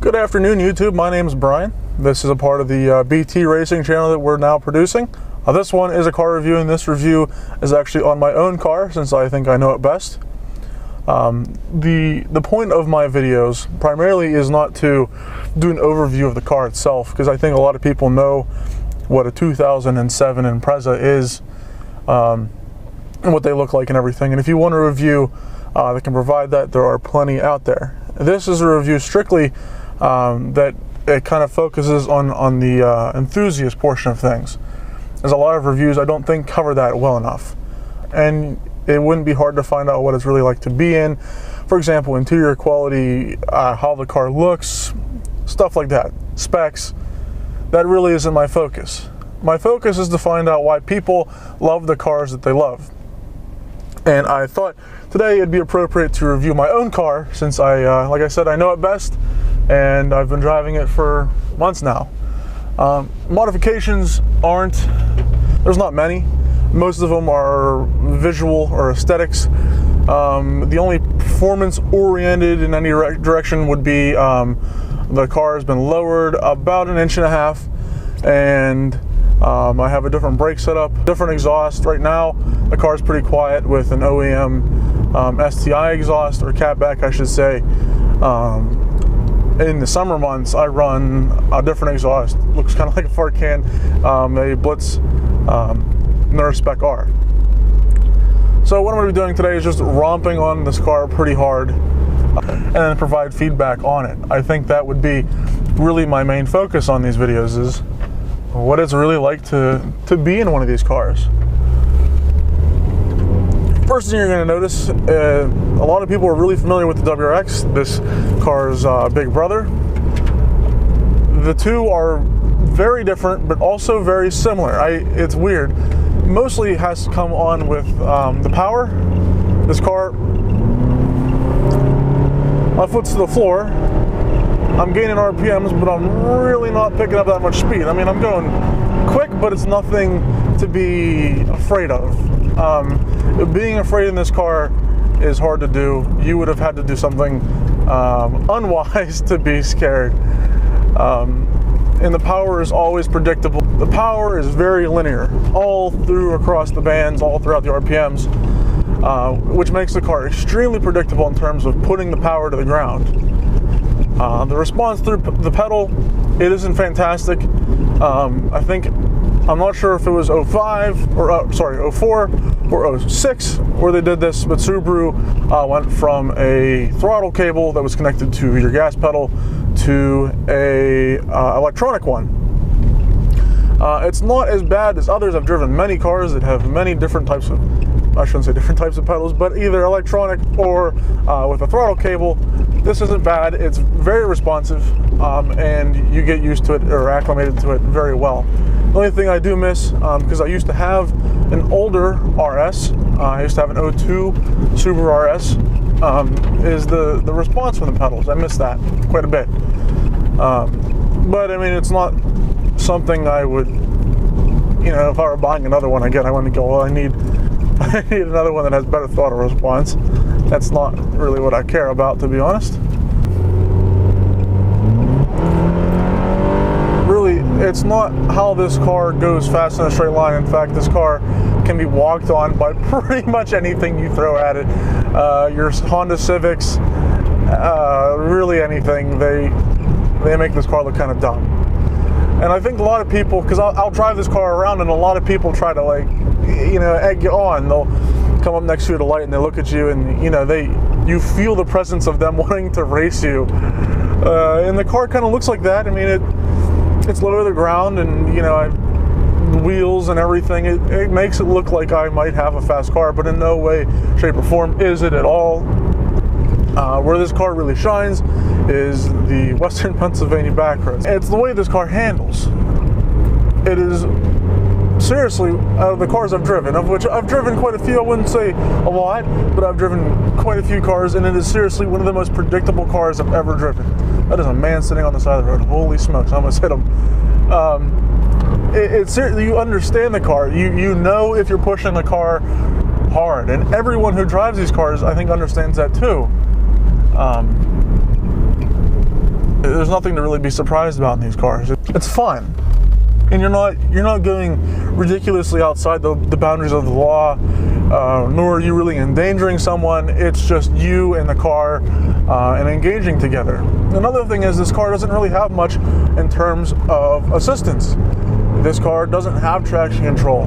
Good afternoon, YouTube. My name is Brian. This is a part of the BT Racing channel that we're now producing. This one is a car review, and this review is actually on my own car since I think I know it best. The point of my videos primarily is not to do an overview of the car itself, because I think a lot of people know what a 2007 Impreza is and what they look like and everything. And if you want a review that can provide that, there are plenty out there. This is a review strictly that it kind of focuses on the enthusiast portion of things. There's a lot of reviews I don't think cover that well enough, and it wouldn't be hard to find out what it's really like to be in. For example, interior quality, how the car looks, stuff like that, specs. That really isn't my focus. My focus is to find out why people love the cars that they love. And I thought today it'd be appropriate to review my own car, since like I said, I know it best, and I've been driving it for months now. Modifications there's not many. Most of them are visual or aesthetics. The only performance oriented in any direction would be the car has been lowered about 1.5 inches, and I have a different brake setup, different exhaust. Right now the car is pretty quiet with an OEM STI exhaust, or catback I should say. In the summer months I run a different exhaust, looks kind of like a fart can, a Blitz Nurse Spec R. So what I'm going to be doing today is just romping on this car pretty hard and then provide feedback on it. I think that would be really my main focus on these videos, is what it's really like to be in one of these cars. First thing you're going to notice, a lot of people are really familiar with the WRX, this car's big brother. The two are very different, but also very similar. It's weird. Mostly has to come on with the power. This car, my foot's to the floor. I'm gaining RPMs, but I'm really not picking up that much speed. I mean, I'm going quick, but it's nothing to be afraid of. Being afraid in this car is hard to do. You would have had to do something unwise to be scared. And the power is always predictable. The power is very linear, all through across the bands, all throughout the RPMs, which makes the car extremely predictable in terms of putting the power to the ground. The response through the pedal, it isn't fantastic. I'm not sure if it was 05 or 04 or 06 where they did this, but Subaru went from a throttle cable that was connected to your gas pedal to a electronic one. It's not as bad as others. I've driven many cars that have many different types of, I shouldn't say different types of pedals, but either electronic or with a throttle cable. This isn't bad. It's very responsive, and you get used to it or acclimated to it very well. The only thing I do miss, because I used to have an older RS, I used to have an 02 Subaru RS, is the response from the pedals. I miss that quite a bit. But I mean, it's not something I would, if I were buying another one again, I wouldn't go, well, I need another one that has better throttle response. That's not really what I care about, to be honest. Really, it's not how this car goes fast in a straight line. In fact, this car can be walked on by pretty much anything you throw at it. Your Honda Civics, really anything. They make this car look kind of dumb. And I think a lot of people, because I'll drive this car around, and a lot of people try to egg you on. They'll come up next to you at a light and they look at you, and you feel the presence of them wanting to race you. And the car kind of looks like that. I mean, it's low to the ground, and wheels and everything. It makes it look like I might have a fast car, but in no way, shape, or form is it at all. Where this car really shines is the Western Pennsylvania back roads. It's the way this car handles. It is seriously, out of the cars I've driven, of which I've driven quite a few, I wouldn't say a lot, but I've driven quite a few cars, and it is seriously one of the most predictable cars I've ever driven. That is a man sitting on the side of the road. Holy smokes, I almost hit him. It's you understand the car. You know if you're pushing the car hard, and everyone who drives these cars, I think, understands that too. there's nothing to really be surprised about in these cars. It's fun, and you're not going ridiculously outside the boundaries of the law, nor are you really endangering someone. It's just you and the car and engaging together. Another thing is this car doesn't really have much in terms of assistance. This car doesn't have traction control.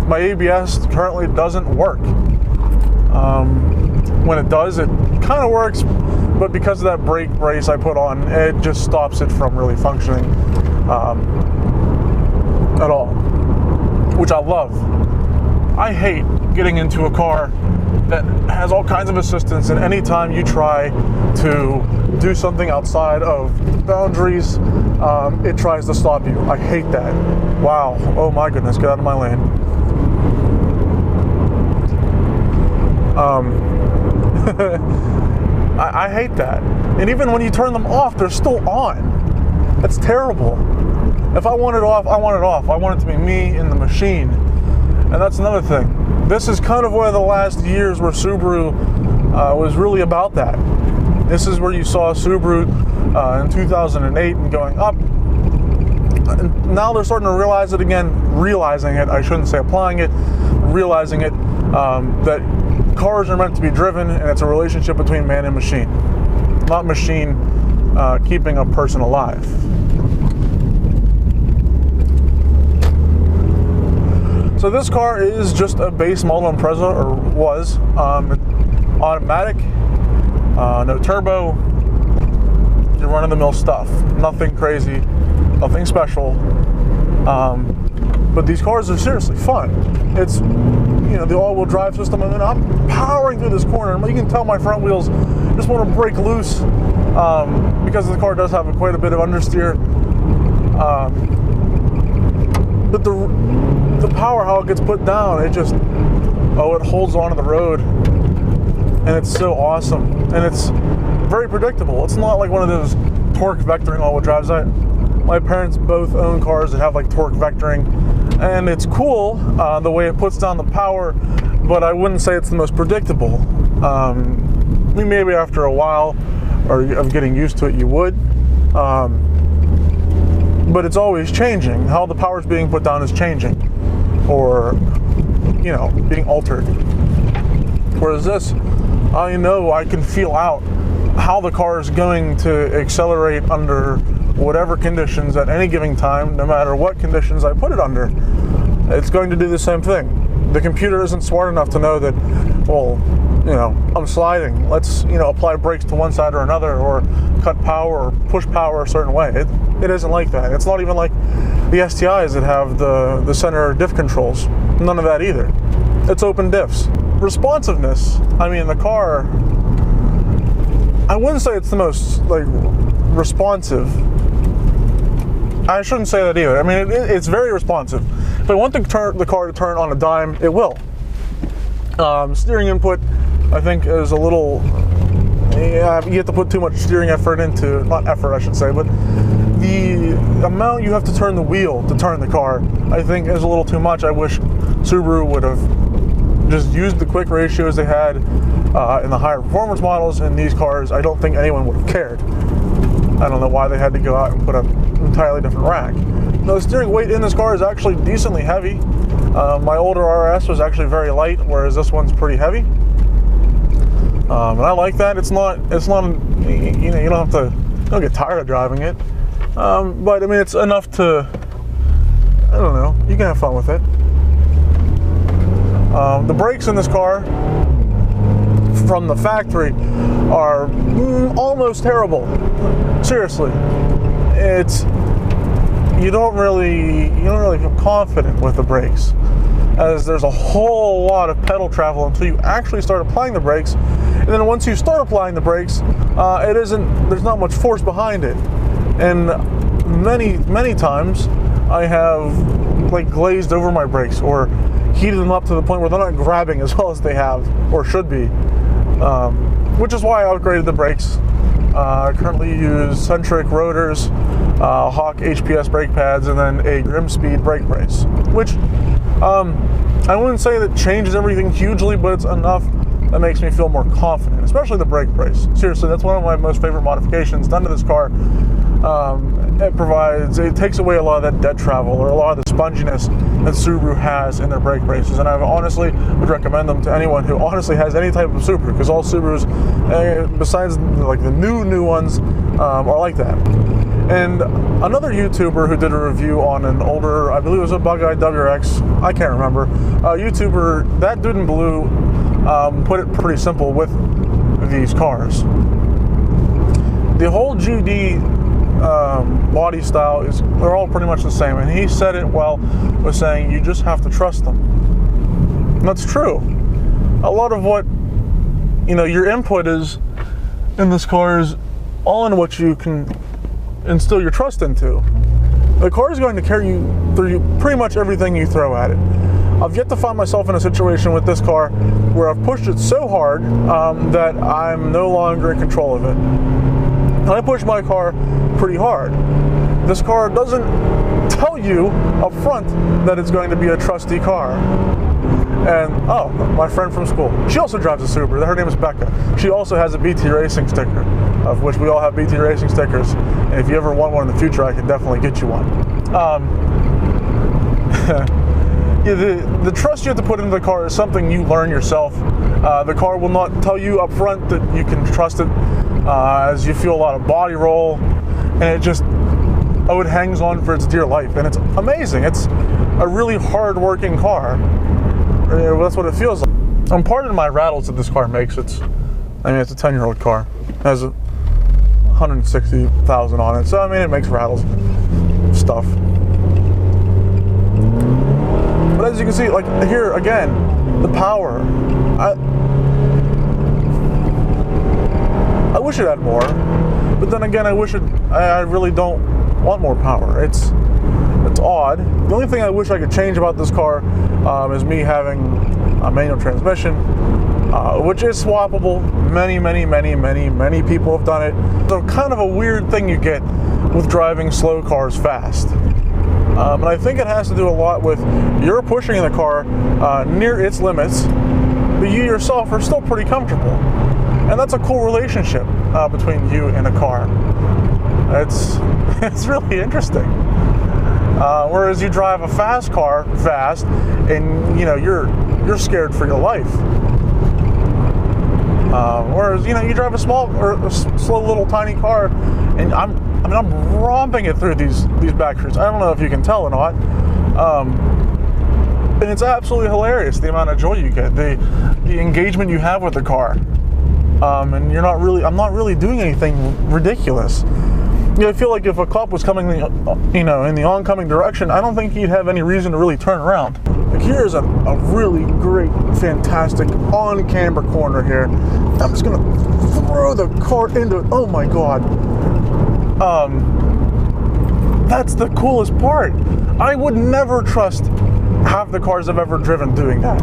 My ABS currently doesn't work. When it does, it kind of works, but because of that brake brace I put on, it just stops it from really functioning at all, which I love. I hate getting into a car that has all kinds of assistance, and anytime you try to do something outside of boundaries, it tries to stop you. I hate that. Wow. Oh my goodness, get out of my lane. I hate that. And even when you turn them off, they're still on. That's terrible. If I want it off, I want it off. I want it to be me in the machine. And that's another thing. This is kind of one of the last years where Subaru was really about that. This is where you saw Subaru in 2008 and going up. And now they're starting to realize it again, realizing it, I shouldn't say applying it, realizing it, that cars are meant to be driven, and it's a relationship between man and machine, not machine keeping a person alive. So this car is just a base model Impreza, or was, automatic, no turbo, your run-of-the-mill stuff, nothing crazy, nothing special. But these cars are seriously fun. It's, the all-wheel drive system. I mean, I'm powering through this corner, and you can tell my front wheels just want to break loose because the car does have quite a bit of understeer. But the power, how it gets put down, it holds onto the road, and it's so awesome, and it's very predictable. It's not like one of those torque vectoring all-wheel drives. My parents both own cars that have like torque vectoring, and it's cool the way it puts down the power, but I wouldn't say it's the most predictable. Maybe after a while of getting used to it, you would. But it's always changing. How the power's being put down is changing, or being altered. Whereas this, I know I can feel out how the car is going to accelerate under whatever conditions at any given time, no matter what conditions I put it under. It's going to do the same thing. The computer isn't smart enough to know that, well, I'm sliding. Let's, apply brakes to one side or another, or cut power or push power a certain way. It isn't like that. It's not even like the STIs that have the center diff controls. None of that either. It's open diffs. Responsiveness, the car, I wouldn't say it's the most responsive. I shouldn't say that either. It's very responsive. If I want the car to turn on a dime, it will. Steering input, I think, is a little, you have to put too much steering effort into, not effort I should say, but the amount you have to turn the wheel to turn the car, I think, is a little too much. I wish Subaru would have just used the quick ratios they had in the higher performance models. In these cars, I don't think anyone would have cared. I don't know why they had to go out and put an entirely different rack. No, the steering weight in this car is actually decently heavy. My older RS was actually very light, whereas this one's pretty heavy. And I like that. It's not, you don't get tired of driving it. But it's enough to, I don't know, you can have fun with it. The brakes in this car from the factory are almost terrible. Seriously, you don't really feel confident with the brakes, as there's a whole lot of pedal travel until you actually start applying the brakes. And then once you start applying the brakes, there's not much force behind it. And many times I have glazed over my brakes or heated them up to the point where they're not grabbing as well as they have or should be, which is why I upgraded the brakes. I currently use centric rotors, Hawk HPS brake pads, and then a Grimspeed brake brace, which I wouldn't say that changes everything hugely, but it's enough that makes me feel more confident, especially the brake brace. Seriously, that's one of my most favorite modifications done to this car. It takes away a lot of that dead travel or a lot of the sponginess that Subaru has in their brake braces, and I honestly would recommend them to anyone who honestly has any type of Subaru, because all Subarus, besides like the new ones, are like that. And another YouTuber who did a review on an older, I believe it was a Bug-Eyed WRX, I can't remember, YouTuber, that dude in blue, put it pretty simple with these cars. The whole GD body style they're all pretty much the same, and he said it well with saying you just have to trust them. And that's true. A lot of what your input is in this car is all in what you can instill your trust into. The car is going to carry you through pretty much everything you throw at it. I've yet to find myself in a situation with this car where I've pushed it so hard that I'm no longer in control of it. And I push my car pretty hard. This car doesn't tell you up front that it's going to be a trusty car. And, oh, my friend from school, she also drives a Subaru. Her name is Becca. She also has a BT Racing sticker, of which we all have BT Racing stickers. And if you ever want one in the future, I can definitely get you one. The trust you have to put into the car is something you learn yourself. The car will not tell you up front that you can trust it, as you feel a lot of body roll, and it hangs on for its dear life, and it's amazing. It's a really hard-working car. That's what it feels like. And pardon my rattles that this car makes. It's a 10-year-old car. It has 160,000 on it, so it makes rattles stuff. But as you can see, like here again, the power. I wish it had more, but then again, I really don't want more power. It's odd. The only thing I wish I could change about this car is me having a manual transmission, which is swappable. Many people have done it. So kind of a weird thing you get with driving slow cars fast. And I think it has to do a lot with you're pushing the car near its limits, but you yourself are still pretty comfortable. And that's a cool relationship between you and a car. It's really interesting. Whereas you drive a fast car fast, and you're scared for your life. Whereas you drive a small or a slow little tiny car, and I'm romping it through these back streets. I don't know if you can tell or not. And it's absolutely hilarious the amount of joy you get, the engagement you have with the car. And I'm not really doing anything ridiculous. I feel like if a cop was coming, in the oncoming direction, I don't think he'd have any reason to really turn around. Like here's a really great, fantastic on-camber corner here. I'm just gonna throw the car into it. Oh my God. That's the coolest part. I would never trust half the cars I've ever driven doing that.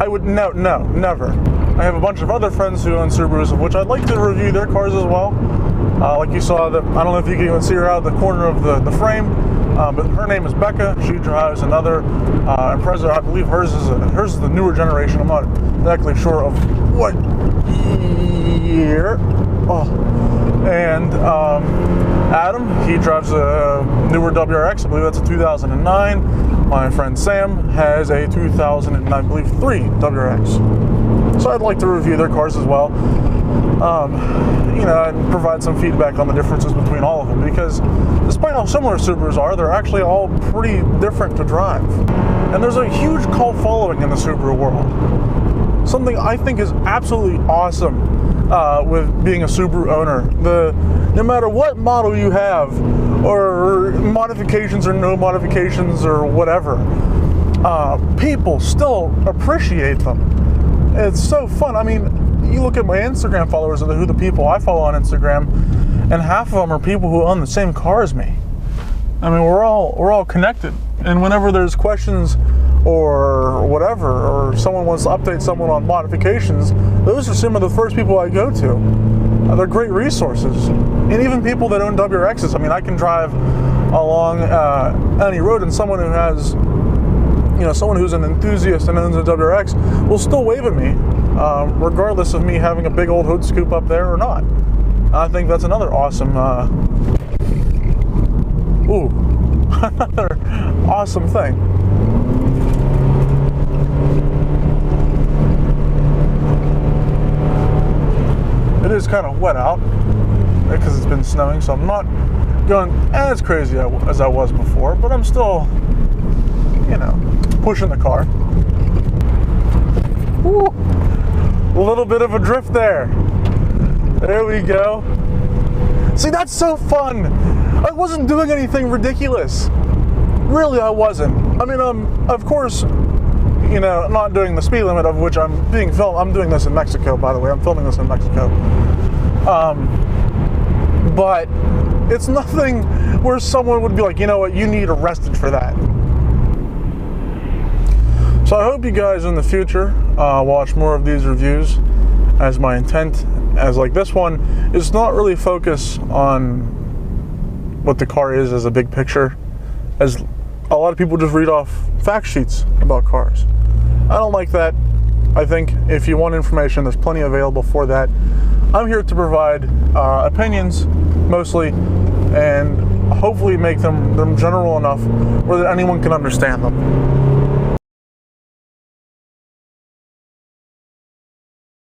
I would no, never. I have a bunch of other friends who own Subarus, of which I'd like to review their cars as well. Like you saw, I don't know if you can even see her out of the corner of the frame, but her name is Becca. She drives another Impreza. I believe hers is the newer generation. I'm not exactly sure of what year. And Adam, he drives a newer WRX. I believe that's a 2009. My friend Sam has a 2003 WRX. So I'd like to review their cars as well. And provide some feedback on the differences between all of them, because despite how similar Subarus are, they're actually all pretty different to drive. And there's a huge cult following in the Subaru world. Something I think is absolutely awesome with being a Subaru owner. No matter what model you have, or modifications or no modifications or whatever, people still appreciate them. It's so fun. You look at my Instagram followers, or who the people I follow on Instagram, and half of them are people who own the same car as me. We're all connected. And whenever there's questions or whatever, or someone wants to update someone on modifications, those are some of the first people I go to. They're great resources. And even people that own WRXs. I can drive along any road, and someone who has, someone who's an enthusiast and owns a WRX will still wave at me regardless of me having a big old hood scoop up there or not. I think that's another awesome, another awesome thing. It is kind of wet out because it's been snowing, so I'm not going as crazy as I was before, but I'm still, you know, pushing the car. Woo. A little bit of a drift there. There we go. See, that's so fun. I wasn't doing anything ridiculous. Really, I wasn't. I mean, of course, you know, not doing the speed limit, of which I'm being filmed. I'm doing this in Mexico, by the way. I'm filming this in Mexico. But it's nothing where someone would be like, you know what, you need arrested for that. So I hope you guys in the future watch more of these reviews, as my intent, as like this one, is not really focus on what the car is as a big picture, as a lot of people just read off fact sheets about cars. I don't like that. I think if you want information, there's plenty available for that. I'm here to provide opinions, mostly, and hopefully make them general enough where that anyone can understand them.